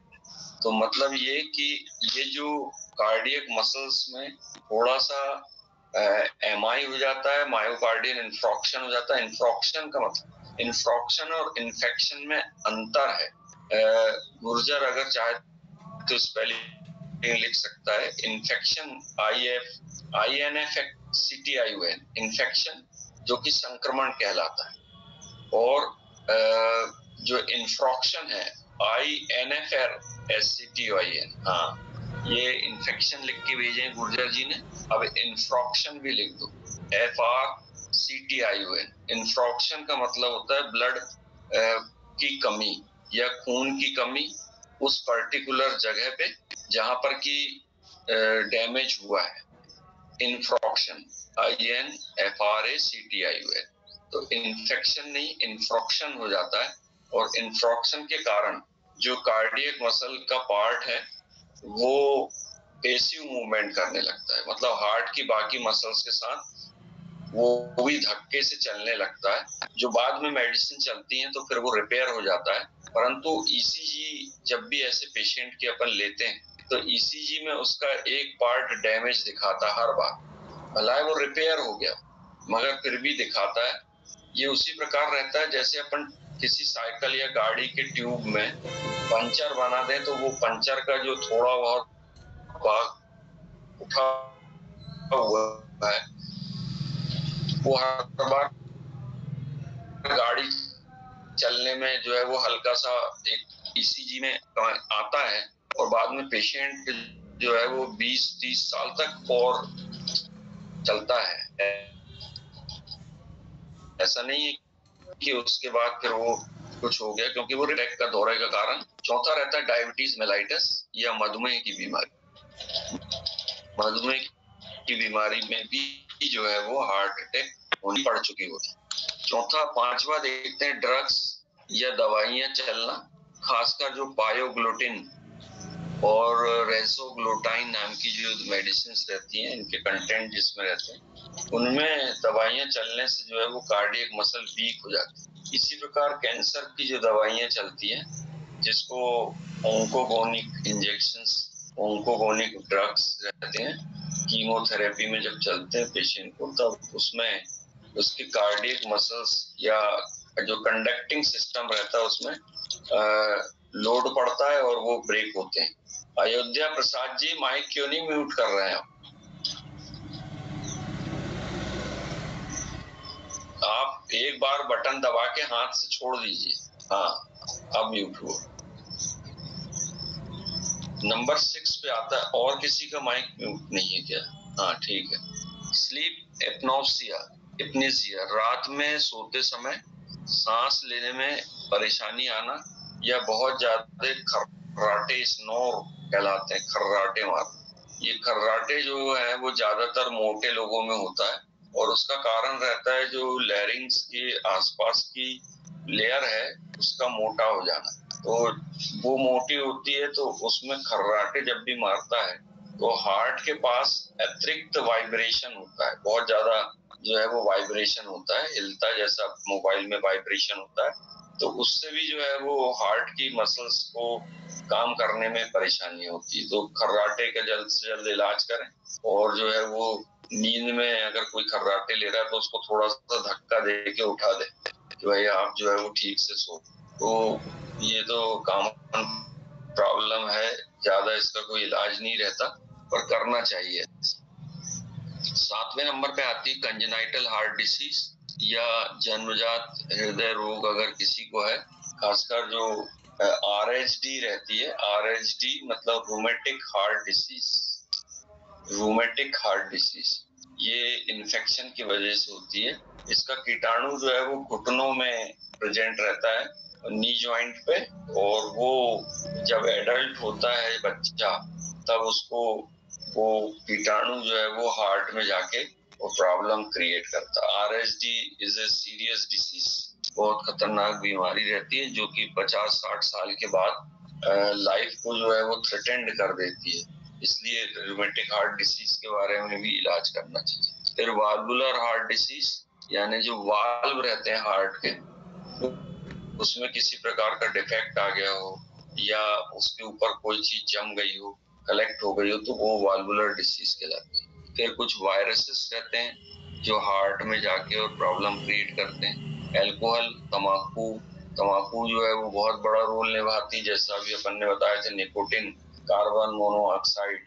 तो मतलब ये कि ये जो कार्डियक मसल्स में थोड़ा सा एमआई हो जाता है, मायोकार्डियल इंफ्रॉक्शन हो जाता है। इंफ्रॉक्शन का मतलब, इंफ्रॉक्शन और इन्फेक्शन में अंतर है। गुर्जर अगर चाहे तो स्पेलिंग लिख सकता है, इन्फेक्शन INFCTION, इन्फेक्शन जो कि संक्रमण कहलाता है, और जो इंफ्रॉक्शन है INFRSCTION। हाँ, ये इन्फेक्शन लिख के भेजे गुर्जर जी ने, अब इंफ्रॉक्शन भी लिख दो, FRCTION। इंफ्रॉक्शन का मतलब होता है ब्लड की कमी या खून की कमी उस पर्टिकुलर जगह पे जहां पर की डैमेज हुआ है, इंफ्रॉक्शन INFRACTION। तो इन्फेक्शन नहीं, इंफ्रॉक्शन हो जाता है, और इंफ्रॉक्शन के कारण जो कार्डियक मसल का पार्ट है वो पेसिव मूवमेंट करने लगता है, मतलब हार्ट की बाकी मसल्स के साथ वो भी धक्के से चलने लगता है, जो बाद में मेडिसिन चलती है तो फिर वो रिपेयर हो जाता है। परंतु ईसीजी जब भी ऐसे पेशेंट की अपन लेते हैं तो ईसीजी में उसका एक पार्ट डैमेज दिखाता है हर बार, भला वो रिपेयर हो गया मगर फिर भी दिखाता है। ये उसी प्रकार रहता है जैसे अपन किसी साइकिल या गाड़ी के ट्यूब में पंचर बना दें तो वो पंचर का जो थोड़ा बहुत भाग उठा हुआ है वो हर बार गाड़ी चलने में जो है वो हल्का सा एक ईसीजी में आता है, और बाद में पेशेंट जो है वो 20-30 साल तक और चलता है, ऐसा नहीं है कि उसके बाद फिर वो कुछ हो गया, क्योंकि वो रेक का दौरे का कारण। चौथा रहता है डायबिटीज मेलाइटस या मधुमेह की बीमारी। मधुमेह की बीमारी में भी जो है वो हार्ट अटैक होनी पड़ चुकी होती। चौथा, पांचवा देखते हैं ड्रग्स या दवाइयां चलना, खासकर जो पायोग्लूटिन और रेसोग्लूटाइन नाम की जो मेडिसिन रहती हैं, इनके कंटेंट जिसमें रहते हैं, उनमें दवाइयां चलने से जो है वो कार्डियक मसल वीक हो जाती है। इसी प्रकार कैंसर की जो दवाइयां चलती हैं, जिसको ओंकोगोनिक इंजेक्शंस, ओंकोगोनिक ड्रग्स रहते हैं, कीमोथेरेपी में जब चलते हैं पेशेंट को, तब उसमें उसकी कार्डियक मसल्स या जो कंडक्टिंग सिस्टम रहता है उसमें लोड पड़ता है और वो ब्रेक होते हैं। अयोध्या प्रसाद जी, माइक क्यों नहीं म्यूट कर रहे हैं आप? एक बार बटन दबा के हाथ से छोड़ दीजिए। हाँ, अब म्यूट हुआ। नंबर 6 पे आता है, और किसी का माइक म्यूट नहीं है क्या? हाँ ठीक है। स्लीप एपनोप्सिया, एपनीसिया, रात में सोते समय सांस लेने में परेशानी आना या बहुत ज्यादा खर्राटे, स्नोर कहलाते हैं, खर्राटे मारना। ये खर्राटे जो है वो ज्यादातर मोटे लोगों में होता है और उसका कारण रहता है जो लैरिंग्स के आसपास की लेयर है उसका मोटा हो जाना। तो वो मोटी होती है तो उसमें खर्राटे जब भी मारता है तो हार्ट के पास अतिरिक्त वाइब्रेशन होता है, बहुत ज्यादा जो है वो वाइब्रेशन होता है, हिलता जैसा मोबाइल में वाइब्रेशन होता है। तो उससे भी जो है वो हार्ट की मसल्स को काम करने में परेशानी होती है। तो खर्राटे का जल्द से जल्द इलाज करें और जो है वो नींद में अगर कोई खर्राटे ले रहा है तो उसको थोड़ा सा धक्का दे के उठा दे कि भाई आप जो है वो ठीक से सो। तो ये तो कॉमन प्रॉब्लम है, ज्यादा इसका कोई इलाज नहीं रहता पर करना चाहिए। 7वें नंबर पे आती है कंजेनाइटल हार्ट डिसीज या जन्मजात हृदय रोग अगर किसी को है, खासकर जो RHD रहती है। RHD मतलब rheumatic heart disease. Rheumatic heart disease ये इन्फेक्शन की वजह से होती है। इसका कीटाणु जो है वो घुटनों में प्रेजेंट रहता है, नी जॉइंट पे, और वो जब एडल्ट होता है बच्चा तब उसको वो कीटाणु जो है वो हार्ट में जाके वो प्रॉब्लम क्रिएट करता है। RHD is a serious disease, बहुत खतरनाक बीमारी रहती है जो कि 50-60 साल के बाद लाइफ को जो है वो थ्रेटेंड कर देती है। इसलिए रूमेटिक हार्ट डिसीज के बारे में भी इलाज करना चाहिए। फिर वाल्वुलर हार्ट डिसीज, यानी जो वाल्व रहते हैं हार्ट के, उसमें किसी प्रकार का डिफेक्ट आ गया हो या उसके ऊपर कोई चीज जम गई हो, कलेक्ट हो गई हो, तो वो वाल्वुलर डिसीज कहलाती है। फिर कुछ वायरसेस रहते हैं जो हार्ट में जाके और प्रॉब्लम क्रिएट करते हैं। एल्कोहल, तम्बाकू, तम्बाकू जो है वो बहुत बड़ा रोल निभाती है, जैसा अभी अपन ने बताया था, निकोटिन, कार्बन मोनोऑक्साइड,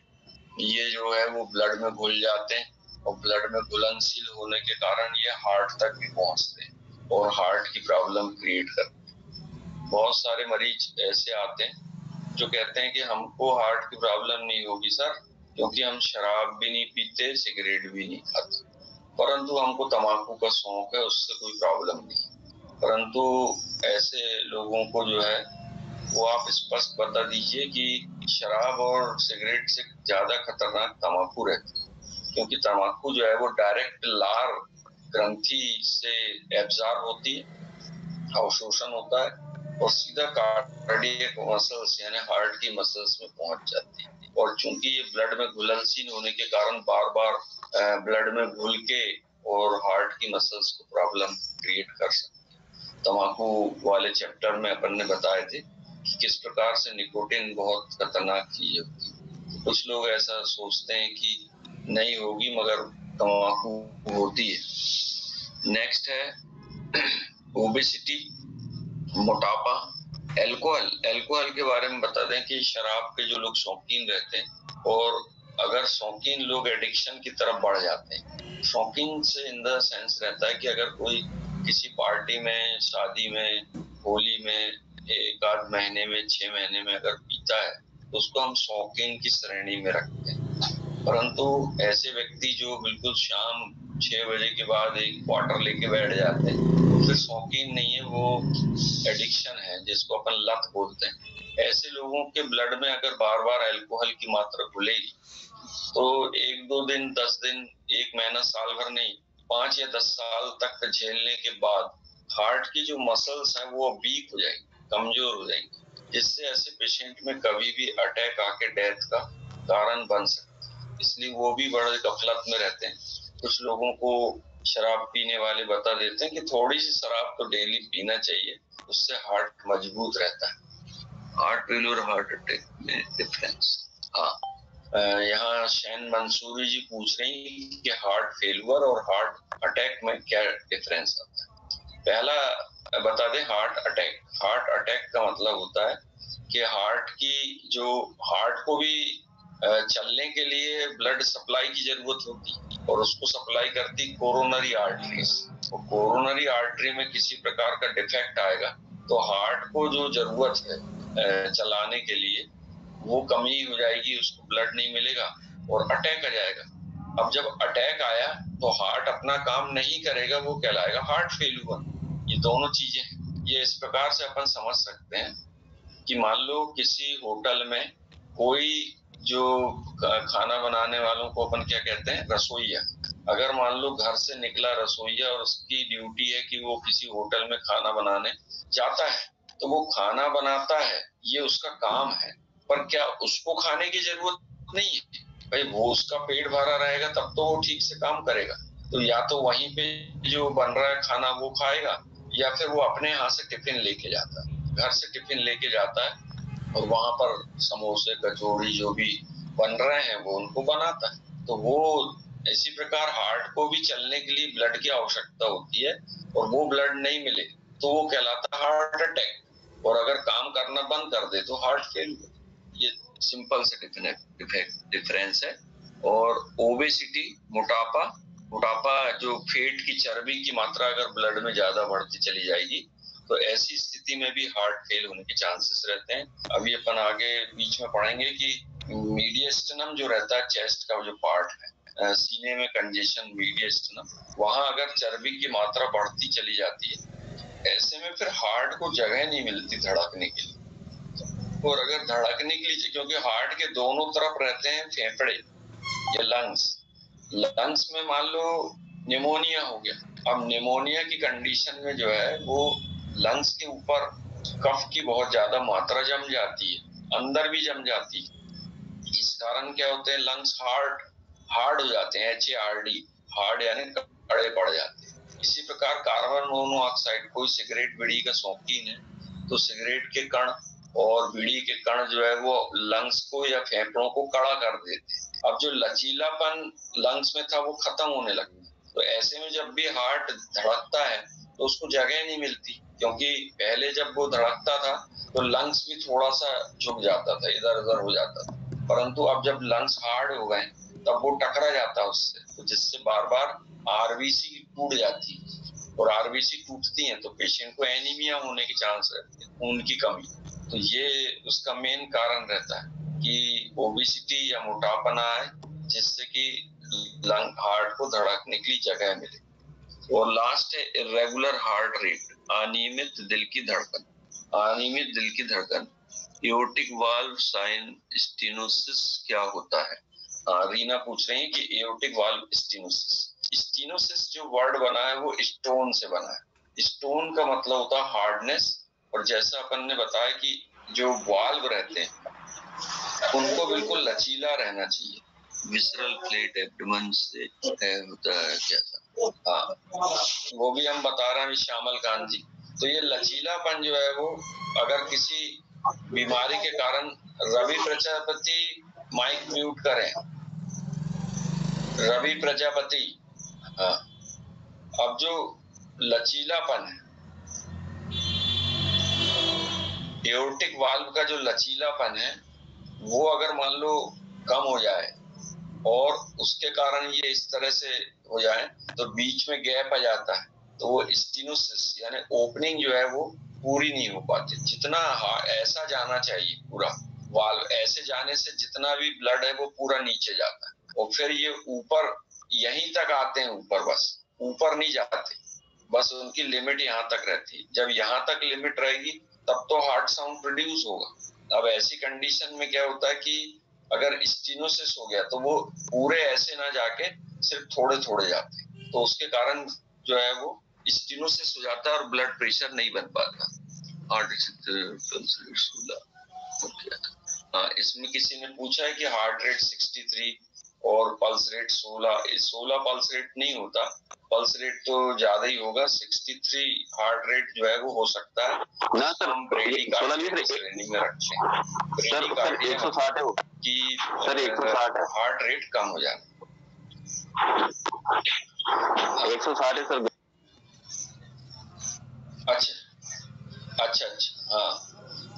ये जो है वो ब्लड में घुल जाते हैं और ब्लड में घुलनशील होने के कारण ये हार्ट तक भी पहुंचते हैं और हार्ट की प्रॉब्लम क्रिएट करते हैं। बहुत सारे मरीज ऐसे आते हैं जो कहते हैं कि हमको हार्ट की प्रॉब्लम नहीं होगी सर, क्योंकि हम शराब भी नहीं पीते, सिगरेट भी नहीं खाते, परंतु हमको तम्बाकू का शौक है, उससे कोई प्रॉब्लम नहीं। परंतु ऐसे लोगों को जो है वो आप स्पष्ट बता दीजिए कि शराब और सिगरेट से ज्यादा खतरनाक तम्बाकू रहती है, क्योंकि तम्बाकू जो है वो डायरेक्ट लार ग्रंथि से एब्जॉर्ब होती है, अवशोषण होता है और सीधा कार्डियक मसल्स यानी हार्ट की मसल्स में पहुंच जाती है। और चूंकि ये ब्लड में घुलनशील होने के कारण बार बार ब्लड में घुल के और हार्ट की मसल्स को प्रॉब्लम क्रिएट कर सकती है। तम्बाकू वाले चैप्टर में अपन ने बताए थे कि किस प्रकार से निकोटिन बहुत खतरनाक चीज होती है। कुछ लोग ऐसा सोचते हैं कि नहीं होगी, मगर तम्बाकू होती है। नेक्स्ट है ओबेसिटी, मोटापा। एल्कोहल, एल्कोहल के बारे में बता दें कि शराब के जो लोग शौकीन रहते हैं, और अगर शौकीन लोग एडिक्शन की तरफ बढ़ जाते हैं, शौकीन से इन द सेंस रहता है कि अगर कोई किसी पार्टी में, शादी में, होली में, एक आध महीने में, 6 महीने में अगर पीता है तो उसको हम शौकीन की श्रेणी में रखते हैं। परंतु ऐसे व्यक्ति जो बिल्कुल शाम 6 बजे के बाद एक क्वार्टर लेके बैठ जाते हैं, वो फिर शौकीन नहीं है, वो एडिक्शन है जिसको अपन लत बोलते हैं। ऐसे लोगों के ब्लड में अगर बार बार अल्कोहल की मात्रा घुलेगी तो 1-2 दिन, 10 दिन, 1 महीना, साल भर नहीं, 5 या 10 साल तक झेलने के बाद हार्ट की जो मसल्स हैं वो वीक हो जाएंगी, कमजोर हो जाएंगी, जिससे ऐसे पेशेंट में कभी भी अटैक आके डेथ का कारण बन सकता है। इसलिए वो भी बड़े गफलत में रहते हैं। कुछ लोगों को शराब पीने वाले बता देते हैं कि थोड़ी सी शराब तो डेली पीना चाहिए, उससे हार्ट मजबूत रहता है। हार्ट फेल्योर, हार्ट अटैक में डिफरेंस। हाँ, यहाँ शैन मंसूरी जी पूछ रही कि हार्ट फेल्यूर और हार्ट अटैक में क्या डिफरेंस आता है। पहला बता दें, हार्ट अटैक। हार्ट अटैक का मतलब होता है कि हार्ट की जो हार्ट को भी चलने के लिए ब्लड सप्लाई की जरूरत होती और उसको सप्लाई करती कोरोनरी आर्टरीज। तो कोरोनरी आर्टरी में किसी प्रकार का डिफेक्ट आएगा तो हार्ट को जो जरूरत है चलाने के लिए वो कमी हो जाएगी, उसको ब्लड नहीं मिलेगा और अटैक आ जाएगा। अब जब अटैक आया तो हार्ट अपना काम नहीं करेगा, वो कहलाएगा हार्ट फेल्यूर। ये दोनों चीजें ये इस प्रकार से अपन समझ सकते हैं कि मान लो किसी होटल में कोई जो खाना बनाने वालों को अपन क्या कहते हैं, रसोइया। अगर मान लो घर से निकला रसोइया और उसकी ड्यूटी है कि वो किसी होटल में खाना बनाने जाता है, तो वो खाना बनाता है, ये उसका काम है। पर क्या उसको खाने की जरूरत नहीं है? भाई वो उसका पेट भरा रहेगा तब तो वो ठीक से काम करेगा। तो या तो वहीं पे जो बन रहा है खाना वो खाएगा, या फिर वो अपने यहाँ से टिफिन लेके जाता है, घर से टिफिन लेके जाता है और वहां पर समोसे कचौड़ी जो भी बन रहे हैं वो उनको बनाता है। तो वो इसी प्रकार हार्ट को भी चलने के लिए ब्लड की आवश्यकता होती है और वो ब्लड नहीं मिले तो वो कहलाता है हार्ट अटैक। और अगर काम करना बंद कर दे तो हार्ट फेल्यूर। ये सिंपल से डिफरेंस है। और ओबेसिटी, मोटापा, मोटापा जो फेट की चर्बी की मात्रा अगर ब्लड में ज्यादा बढ़ती चली जाएगी तो ऐसी स्थिति में भी हार्ट फेल होने के चांसेस रहते हैं। अभी अपन आगे बीच में पढ़ेंगे कि मीडियस्टनम जो रहता है, चेस्ट का जो पार्ट है, सीने में कंजेशन, मीडियस्टनम, वहां अगर चर्बी की मात्रा बढ़ती चली जाती है, ऐसे में फिर हार्ट को जगह नहीं मिलती धड़कने के लिए। और अगर धड़कने के लिए, क्योंकि हार्ट के दोनों तरफ रहते हैं फेफड़े या लंग्स, लंग्स में मान लो निमोनिया हो गया, अब निमोनिया की कंडीशन में जो है वो लंग्स के ऊपर कफ की बहुत ज्यादा मात्रा जम जाती है, अंदर भी जम जाती है। इस कारण क्या होते हैं, लंग्स हार्ड हो जाते हैं, HARD, हार्ड यानी कड़े पड़ जाते हैं। इसी प्रकार कार्बन मोनोऑक्साइड, कोई सिगरेट बीड़ी का शौकीन है तो सिगरेट के कण और बीड़ी के कण जो है वो लंग्स को या फेफड़ों को कड़ा कर देते हैं। अब जो लचीलापन लंग्स में था वो खत्म होने लगता है। तो ऐसे में जब भी हार्ट धड़कता है तो उसको जगह नहीं मिलती, क्योंकि पहले जब वो धड़कता था तो लंग्स भी थोड़ा सा झुक जाता था, इधर उधर हो जाता था। परंतु अब जब लंग्स हार्ड हो गए तब वो टकरा जाता है उससे, तो जिससे बार बार आरबीसी टूट जाती है और आरबीसी टूटती है तो पेशेंट को एनीमिया होने के चांस रहते हैं, खून की कमी। तो ये उसका मेन कारण रहता है कि ओबेसिटी या मोटापा ना आए, जिससे कि लंग हार्ट को धड़कने के लिए जगह मिले। और लास्ट है इरेगुलर हार्ट रेट, अनियमित दिल की धड़कन। अनियमित दिल की धड़कन, एओर्टिक वाल्व साइन स्टेनोसिस क्या होता है? रीना पूछ रही है कि एओर्टिक वाल्व स्टेनोसिस। स्टेनोसिस जो वर्ड बना है वो स्टोन से बना है। स्टोन का मतलब होता है हार्डनेस, और जैसा अपन ने बताया कि जो वाल्व रहते हैं उनको बिल्कुल लचीला रहना चाहिए। विसरल प्लेट एब्डोमेन से होता है क्या था? हाँ, वो भी हम बता रहे हैं श्यामल कांत जी। तो ये लचीलापन जो है वो अगर किसी बीमारी के कारण, रवि प्रजापति माइक म्यूट करें, रवि प्रजापति। हाँ, अब जो लचीलापन है, एओर्टिक वाल्व का जो लचीलापन है वो अगर मान लो कम हो जाए और उसके कारण ये इस तरह से हो जाए तो बीच में गैप आ जाता है, तो वो स्टेनोसिस यानी ओपनिंग जो है वो पूरी नहीं हो पाती। जितना ऐसा जाना चाहिए पूरा वाल्व, ऐसे जाने से जितना भी ब्लड है वो पूरा नीचे जाता है। और फिर ये ऊपर यहीं तक आते हैं, ऊपर बस ऊपर नहीं जाते, बस उनकी लिमिट यहाँ तक रहती है। जब यहाँ तक लिमिट रहेगी तब तो हार्ट साउंड प्रोड्यूस होगा। अब ऐसी कंडीशन में क्या होता है कि अगर स्टीनोसिस हो गया तो वो पूरे ऐसे ना जाके सिर्फ थोड़े थोड़े जाते हैं, तो उसके कारण जो है वो स्टीनोसिस हो जाता है और ब्लड प्रेशर नहीं बन पाता। हाँ, इसमें किसी ने पूछा है कि हार्ट रेट 63 और पल्स रेट 16 पल्स रेट नहीं होता, पल्स रेट तो ज्यादा ही होगा। 63 हार्ट रेट जो है वो हो सकता है ना सर, हम ब्रेडिकार्डिया श्रेणी में रखें। ब्रेडिकार्डिया 160 है कि सर, 160 है, हार्ट रेट कम हो जाए। 160 है सर। अच्छा, हाँ,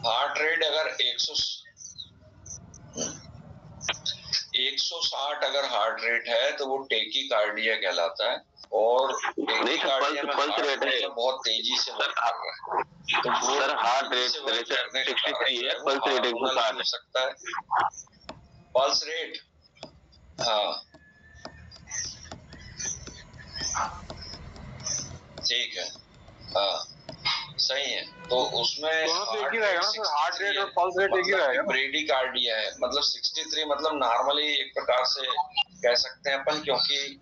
हार्ट रेट अगर 160 अगर हार्ट रेट है तो वो टेकीकार्डिया कहलाता है, और टेकीकार्डिया में हार्ट रेट बहुत तेजी से वर्क कर रहा है, तो वो सर हार्ट रेट 63 है, पल्स रेट 160 हो सकता है। पल्स रेट, हाँ ठीक है, हाँ सही है, तो उसमें एक ही रहेगा ना सर, हार्ट रेट और पल्स रेट एक ही रहेगा। ब्रेडिकार्डिया है, मतलब 63 मतलब नॉर्मली एक प्रकार से कह सकते हैं अपन, क्योंकि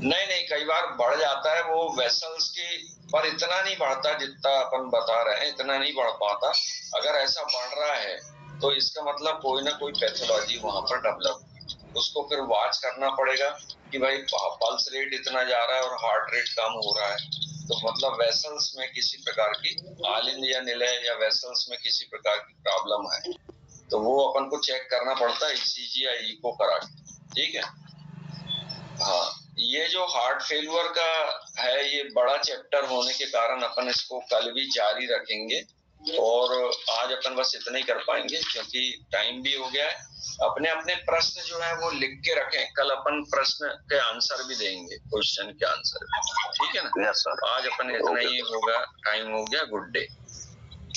नहीं कई बार बढ़ जाता है वो वेसल्स की, पर इतना नहीं बढ़ता जितना अपन बता रहे हैं, इतना नहीं बढ़ पाता। अगर ऐसा बढ़ रहा है तो इसका मतलब कोई ना कोई पैथोलॉजी वहां पर डेवलप, उसको फिर वॉच करना पड़ेगा कि भाई पल्स रेट इतना जा रहा है और हार्ट रेट कम हो रहा है, तो मतलब वेसल्स में किसी प्रकार की आलिंद या निलय या वेसल्स में किसी प्रकार की प्रॉब्लम है, तो वो अपन को चेक करना पड़ता है ईसीजी या इको करा के। ठीक है, हाँ, ये जो हार्ट फेल्यूर का है ये बड़ा चैप्टर होने के कारण अपन इसको कल भी जारी रखेंगे, और आज अपन बस इतना ही कर पाएंगे क्योंकि टाइम भी हो गया है। अपने अपने प्रश्न जो है वो लिख के रखें, कल अपन प्रश्न के आंसर भी देंगे, क्वेश्चन के आंसर, ठीक है ना? यस सर, आज अपन इतना ही होगा, टाइम हो गया। Good day.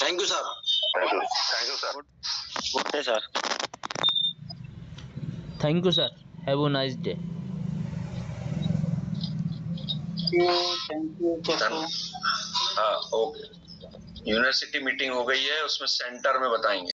Thank you sir. Thank you sir. Good day sir. Thank you sir, have a nice day. Thank you. हाँ ओके, यूनिवर्सिटी मीटिंग हो गई है, उसमें सेंटर में बताएंगे।